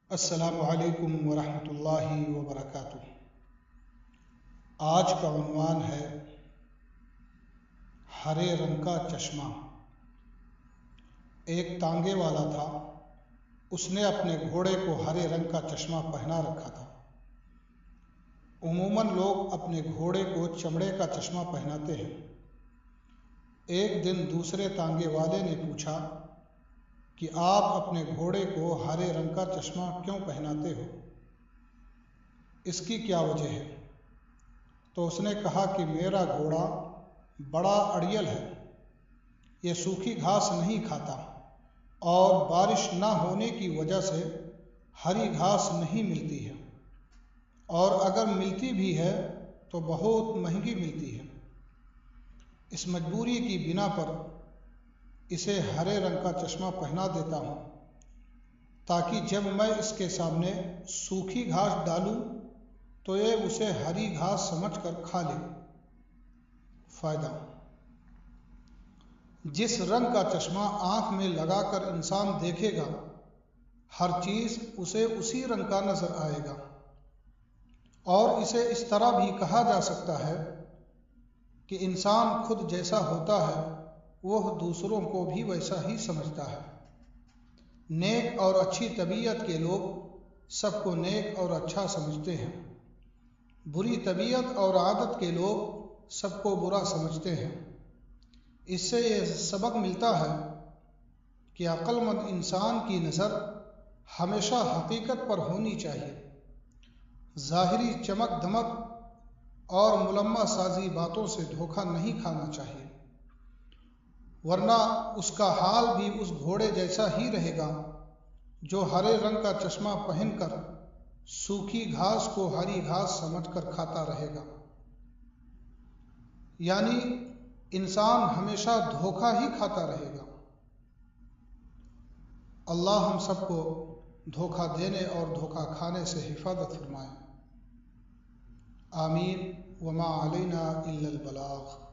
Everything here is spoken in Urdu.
السلام علیکم ورحمۃ اللہ وبرکاتہ۔ آج کا عنوان ہے ہرے رنگ کا چشمہ۔ ایک تانگے والا تھا، اس نے اپنے گھوڑے کو ہرے رنگ کا چشمہ پہنا رکھا تھا۔ عموماً لوگ اپنے گھوڑے کو چمڑے کا چشمہ پہناتے ہیں۔ ایک دن دوسرے تانگے والے نے پوچھا کہ آپ اپنے گھوڑے کو ہرے رنگ کا چشمہ کیوں پہناتے ہو؟ اس کی کیا وجہ ہے؟ تو اس نے کہا کہ میرا گھوڑا بڑا اڑیل ہے، یہ سوکھی گھاس نہیں کھاتا اور بارش نہ ہونے کی وجہ سے ہری گھاس نہیں ملتی ہے، اور اگر ملتی بھی ہے تو بہت مہنگی ملتی ہے۔ اس مجبوری کی بنا پر اسے ہرے رنگ کا چشمہ پہنا دیتا ہوں تاکہ جب میں اس کے سامنے سوکھی گھاس ڈالوں تو یہ اسے ہری گھاس سمجھ کر کھا لے۔ فائدہ: جس رنگ کا چشمہ آنکھ میں لگا کر انسان دیکھے گا، ہر چیز اسے اسی رنگ کا نظر آئے گا، اور اسے اس طرح بھی کہا جا سکتا ہے کہ انسان خود جیسا ہوتا ہے وہ دوسروں کو بھی ویسا ہی سمجھتا ہے۔ نیک اور اچھی طبیعت کے لوگ سب کو نیک اور اچھا سمجھتے ہیں، بری طبیعت اور عادت کے لوگ سب کو برا سمجھتے ہیں۔ اس سے یہ سبق ملتا ہے کہ عقل مند انسان کی نظر ہمیشہ حقیقت پر ہونی چاہیے، ظاہری چمک دمک اور ملمہ سازی باتوں سے دھوکہ نہیں کھانا چاہیے، ورنہ اس کا حال بھی اس گھوڑے جیسا ہی رہے گا جو ہرے رنگ کا چشمہ پہن کر سوکھی گھاس کو ہری گھاس سمجھ کر کھاتا رہے گا۔ یعنی انسان ہمیشہ دھوکہ ہی کھاتا رہے گا۔ اللہ ہم سب کو دھوکہ دینے اور دھوکہ کھانے سے حفاظت فرمائے۔ آمین۔ وما علینا الا البلاغ۔